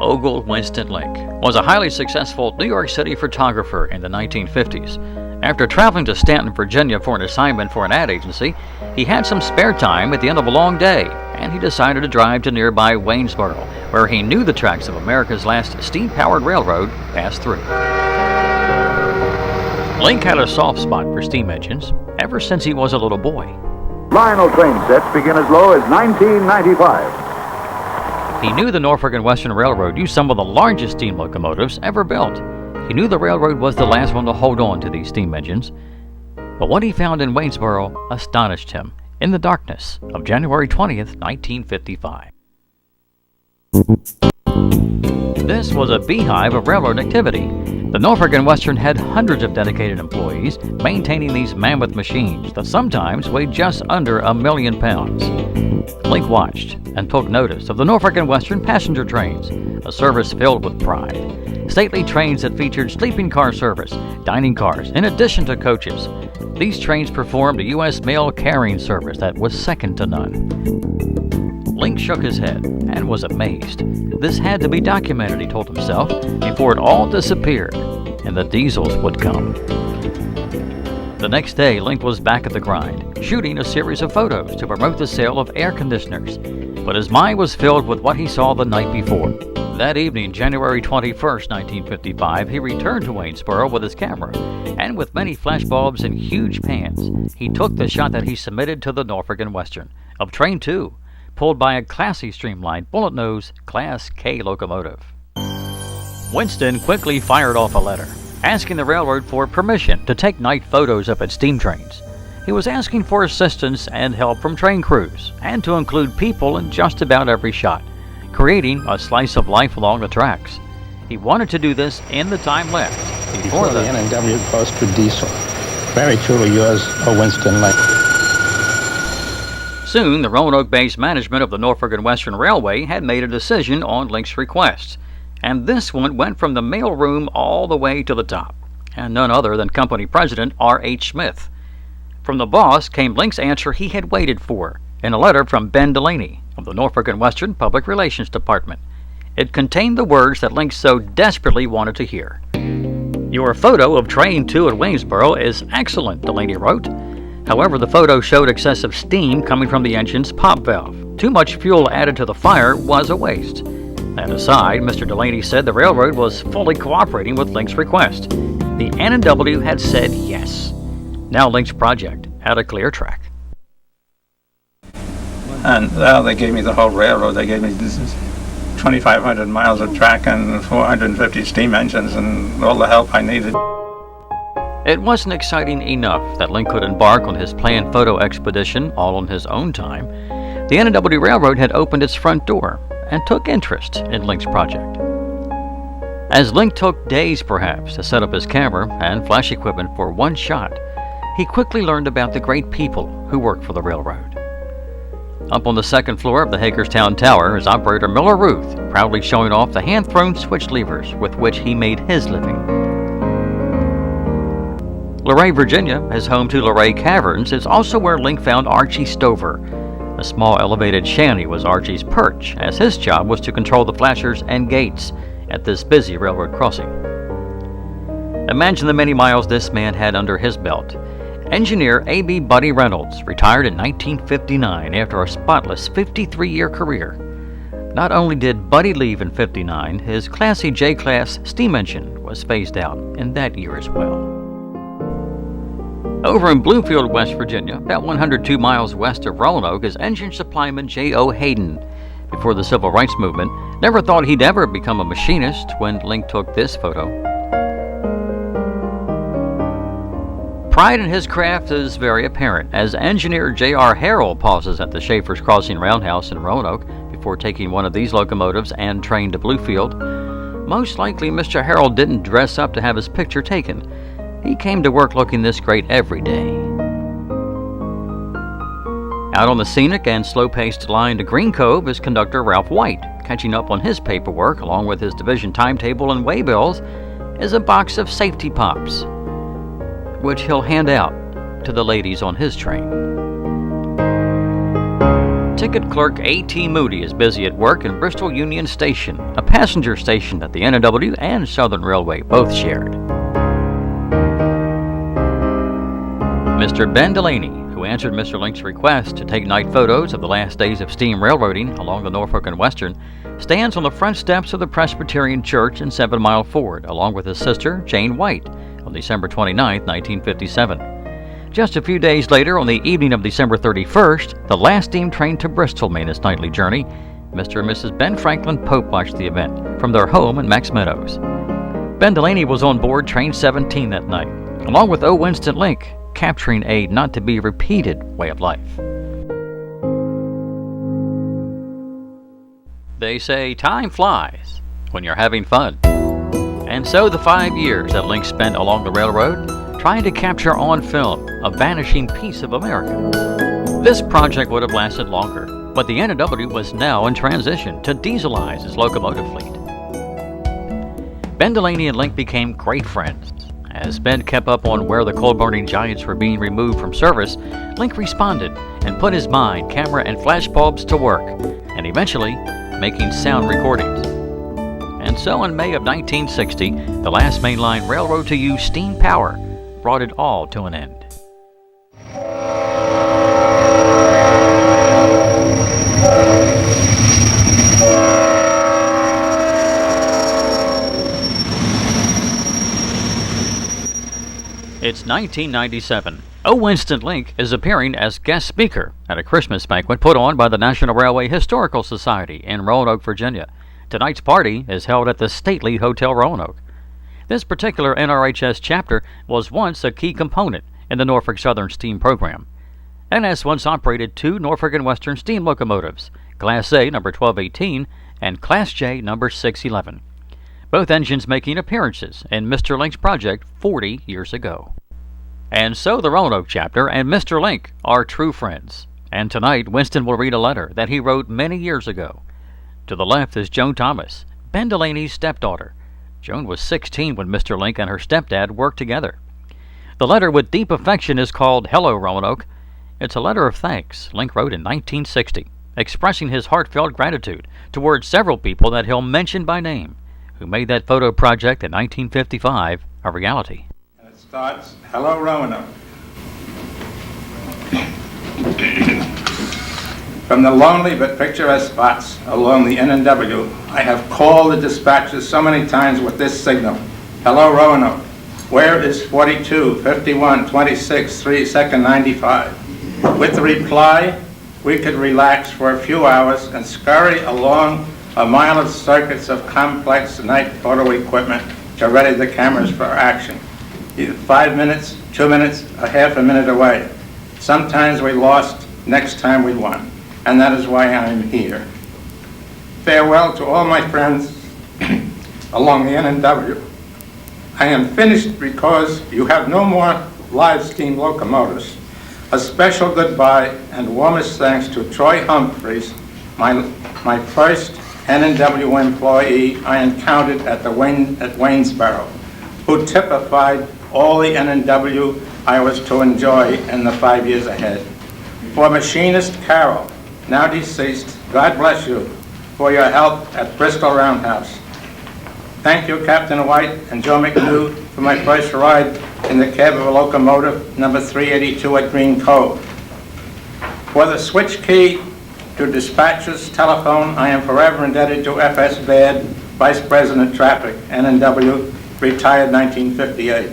O.Winston Link was a highly successful New York City photographer in the 1950s. After traveling to Stanton, Virginia for an assignment for an ad agency, he had some spare time at the end of a long day, and he decided to drive to nearby Waynesboro, where he knew the tracks of America's last steam-powered railroad passed through. Link had a soft spot for steam engines ever since he was a little boy. Lionel train sets begin as low as $19.95. He knew the Norfolk and Western Railroad used some of the largest steam locomotives ever built. He knew the railroad was the last one to hold on to these steam engines. But what he found in Waynesboro astonished him in the darkness of January 20th, 1955. This was a beehive of railroad activity. The Norfolk and Western had hundreds of dedicated employees maintaining these mammoth machines that sometimes weighed just under 1 million pounds. Link watched and took notice of the Norfolk and Western passenger trains, a service filled with pride. Stately trains that featured sleeping car service, dining cars, in addition to coaches. These trains performed a U.S. mail carrying service that was second to none. Link shook his head and was amazed. This had to be documented, he told himself, before it all disappeared and the diesels would come. The next day, Link was back at the grind, shooting a series of photos to promote the sale of air conditioners. But his mind was filled with what he saw the night before. That evening, January 21st, 1955, he returned to Waynesboro with his camera, and with many flashbulbs and huge pans, he took the shot that he submitted to the Norfolk and Western of Train 2, pulled by a classy streamlined bullet-nose Class K locomotive. Winston quickly fired off a letter, asking the railroad for permission to take night photos of its steam trains. He was asking for assistance and help from train crews, and to include people in just about every shot, creating a slice of life along the tracks. He wanted to do this in the time left before the N&W goes to diesel. Very truly yours, O.Winston Link. Soon, the Roanoke-based management of the Norfolk and Western Railway had made a decision on Link's request, and this one went from the mailroom all the way to the top, and none other than company president R.H. Smith. From the boss came Link's answer he had waited for, in a letter from Ben Delaney of the Norfolk and Western Public Relations Department. It contained the words that Link so desperately wanted to hear. "Your photo of Train 2 at Waynesboro is excellent," Delaney wrote. However, the photo showed excessive steam coming from the engine's pop valve. Too much fuel added to the fire was a waste. That aside, Mr. Delaney said the railroad was fully cooperating with Link's request. The N&W had said yes. Now Link's project had a clear track. And they gave me the whole railroad. They gave me 2,500 miles of track and 450 steam engines and all the help I needed. It wasn't exciting enough that Link could embark on his planned photo expedition all on his own time. The N&W Railroad had opened its front door and took interest in Link's project. As Link took days perhaps to set up his camera and flash equipment for one shot, he quickly learned about the great people who worked for the railroad. Up on the second floor of the Hagerstown Tower is operator Miller Ruth, proudly showing off the hand-thrown switch levers with which he made his living. Luray, Virginia, as home to Luray Caverns, is also where Link found Archie Stover. A small elevated shanty was Archie's perch, as his job was to control the flashers and gates at this busy railroad crossing. Imagine the many miles this man had under his belt. Engineer A.B. Buddy Reynolds retired in 1959 after a spotless 53-year career. Not only did Buddy leave in '59, his classy J-Class steam engine was phased out in that year as well. Over in Bluefield, West Virginia, about 102 miles west of Roanoke, is engine supplyman J.O. Hayden. Before the Civil Rights Movement, never thought he'd ever become a machinist when Link took this photo. Pride in his craft is very apparent as engineer J.R. Harrell pauses at the Schaefer's Crossing Roundhouse in Roanoke before taking one of these locomotives and train to Bluefield. Most likely, Mr. Harrell didn't dress up to have his picture taken. He came to work looking this great every day. Out on the scenic and slow-paced line to Green Cove is conductor Ralph White. Catching up on his paperwork, along with his division timetable and waybills, is a box of safety pops, which he'll hand out to the ladies on his train. Ticket clerk A.T. Moody is busy at work in Bristol Union Station, a passenger station that the N&W and Southern Railway both shared. Mr. Ben Delaney, who answered Mr. Link's request to take night photos of the last days of steam railroading along the Norfolk and Western, stands on the front steps of the Presbyterian Church in 7 Mile Ford, along with his sister, Jane White, on December 29, 1957. Just a few days later, on the evening of December 31st, the last steam train to Bristol made its nightly journey. Mr. and Mrs. Ben Franklin Pope watched the event from their home in Max Meadows. Ben Delaney was on board Train 17 that night, along with O.Winston Link, capturing a not-to-be-repeated way of life. They say time flies when you're having fun. And so the 5 years that Link spent along the railroad trying to capture on film a vanishing piece of America. This project would have lasted longer, but the N&W was now in transition to dieselize its locomotive fleet. Ben Delaney and Link became great friends. As Ben kept up on where the coal-burning giants were being removed from service, Link responded and put his mind, camera, and flash bulbs to work, and eventually making sound recordings. And so in May of 1960, the last mainline railroad to use steam power brought it all to an end. It's 1997. O.Winston Link is appearing as guest speaker at a Christmas banquet put on by the National Railway Historical Society in Roanoke, Virginia. Tonight's party is held at the stately Hotel Roanoke. This particular NRHS chapter was once a key component in the Norfolk Southern steam program. NS once operated 2 Norfolk and Western steam locomotives, Class A number 1218 and Class J number 611. Both engines making appearances in Mr. Link's project 40 years ago. And so the Roanoke chapter and Mr. Link are true friends. And tonight, Winston will read a letter that he wrote many years ago. To the left is Joan Thomas, Ben Delaney's stepdaughter. Joan was 16 when Mr. Link and her stepdad worked together. The letter with deep affection is called Hello, Roanoke. It's a letter of thanks Link wrote in 1960, expressing his heartfelt gratitude towards several people that he'll mention by name, who made that photo project in 1955 a reality. And it starts, Hello, Roanoke. From the lonely but picturesque spots along the N&W, I have called the dispatches so many times with this signal. Hello, Roanoke. Where is 42, 51, 26, 3, 2nd, 95? With the reply, we could relax for a few hours and scurry along a mile of circuits of complex night photo equipment to ready the cameras for action. Either 5 minutes, 2 minutes, a half a minute away. Sometimes we lost, next time we won. And that is why I'm here. Farewell to all my friends along the N&W. I am finished because you have no more live steam locomotives. A special goodbye and warmest thanks to Troy Humphreys, my first N&W employee I encountered at Waynesboro, who typified all the N&W I was to enjoy in the 5 years ahead. For Machinist Carroll, now deceased, God bless you for your help at Bristol Roundhouse. Thank you, Captain White and Joe McNew, for my first ride in the cab of a locomotive number 382 at Green Cove. For the switch key to dispatcher's telephone, I am forever indebted to F.S. Baird, Vice President Traffic, N&W, retired 1958.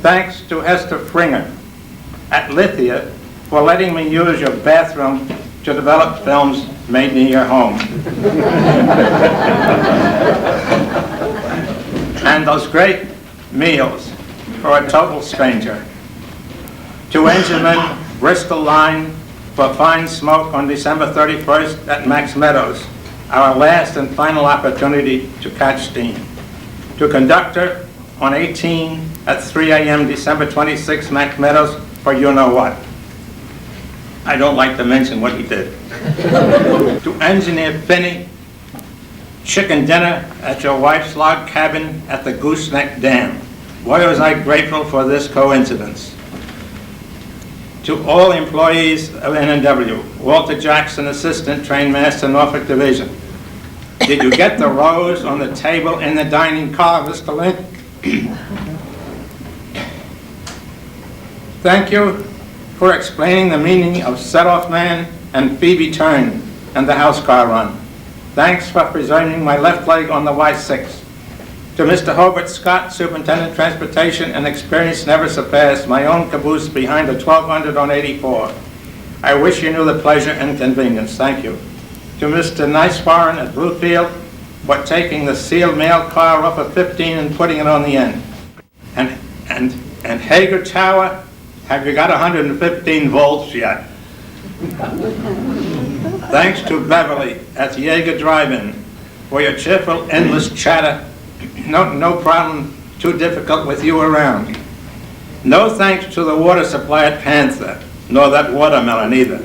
Thanks to Esther Fringer at Lithia for letting me use your bathroom to develop films made near your home. And those great meals for a total stranger. To Engineman Bristol Line for fine smoke on December 31st at Max Meadows, our last and final opportunity to catch steam. To Conductor on 18 at 3 a.m. December 26th, Max Meadows, for you know what. I don't like to mention what he did. To Engineer Finney, chicken dinner at your wife's log cabin at the Gooseneck Dam. Boy, was I grateful for this coincidence. To all employees of N&W, Walter Jackson, Assistant Trainmaster, Norfolk Division. Did you get the rose on the table in the dining car, Mr. Link? Thank you for explaining the meaning of set-off man and Phoebe turn and the house car run. Thanks for preserving my left leg on the Y6. To Mr. Hobart Scott, Superintendent Transportation, an experience never surpassed, my own caboose behind a 1200 on 84. I wish you knew the pleasure and convenience. Thank you. To Mr. Nicewarren at Bluefield for taking the sealed mail car off of 15 and putting it on the end. And Hager Tower, have you got 115 volts yet? Thanks to Beverly at the Jaeger Drive-In for your cheerful, endless chatter. No problem too difficult with you around. No thanks to the water supply at Panther, nor that watermelon either.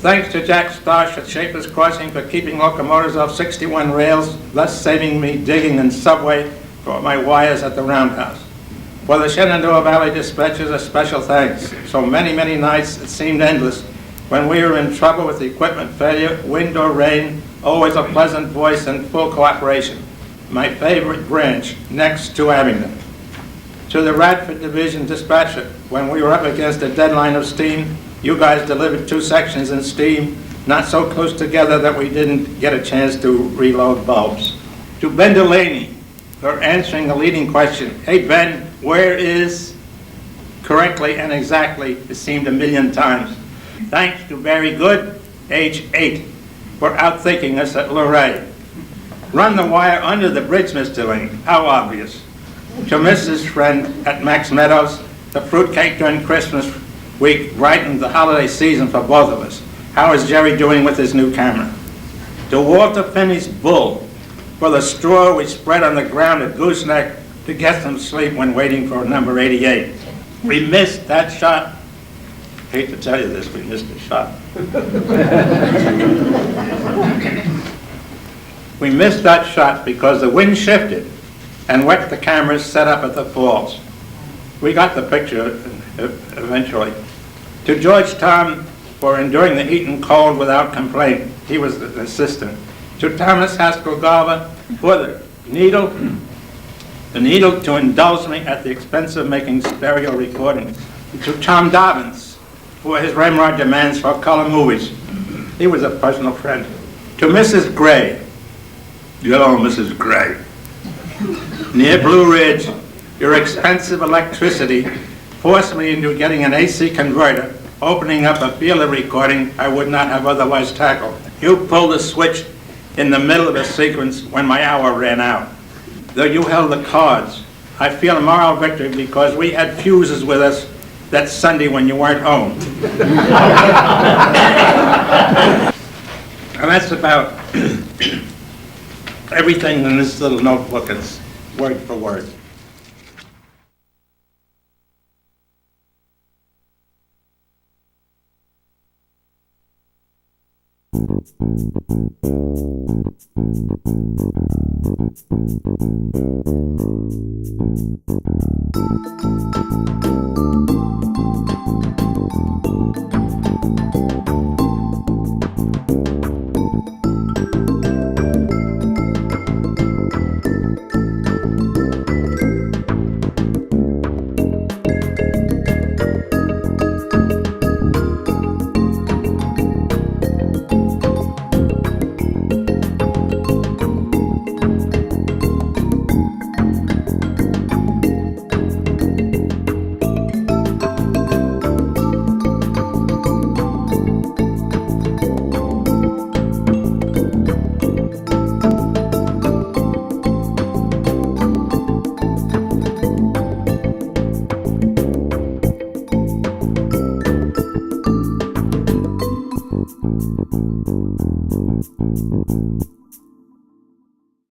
Thanks to Jack Starsh at Shaper's Crossing for keeping locomotives off 61 rails, thus saving me digging in subway for my wires at the roundhouse. For the Shenandoah Valley dispatchers, a special thanks. So many nights it seemed endless when we were in trouble with equipment failure, wind or rain, always a pleasant voice and full cooperation. My favorite branch, next to Abingdon. To the Radford Division dispatcher, when we were up against a deadline of steam, you guys delivered 2 sections in steam, not so close together that we didn't get a chance to reload bulbs. To Ben Delaney for answering the leading question, hey Ben, where is? Correctly and exactly, it seemed 1,000,000 times. Thanks to Barry Good, age 8, for outthinking us at Luray. Run the wire under the bridge, Mr. Link. How obvious. To Mrs. Friend at Max Meadows, the fruitcake during Christmas week brightened the holiday season for both of us. How is Jerry doing with his new camera? To Walter Finney's bull for the straw we spread on the ground at Gooseneck to get some sleep when waiting for number 88. We missed that shot. Hate to tell you this, we missed a shot. We missed that shot because the wind shifted and wet the cameras set up at the falls. We got the picture eventually. To George Tom for enduring the heat and cold without complaint. He was the assistant. To Thomas Haskell Garver for the needle to indulge me at the expense of making stereo recordings. To Tom Dobbins for his Ramrod demands for color movies. He was a personal friend. To Mrs. Gray, hello, Mrs. Gray. Near Blue Ridge, your expensive electricity forced me into getting an AC converter, opening up a field of recording I would not have otherwise tackled. You pulled the switch in the middle of a sequence when my hour ran out. Though you held the cards, I feel a moral victory because we had fuses with us that Sunday when you weren't home. And that's about everything in this little notebook is word for word.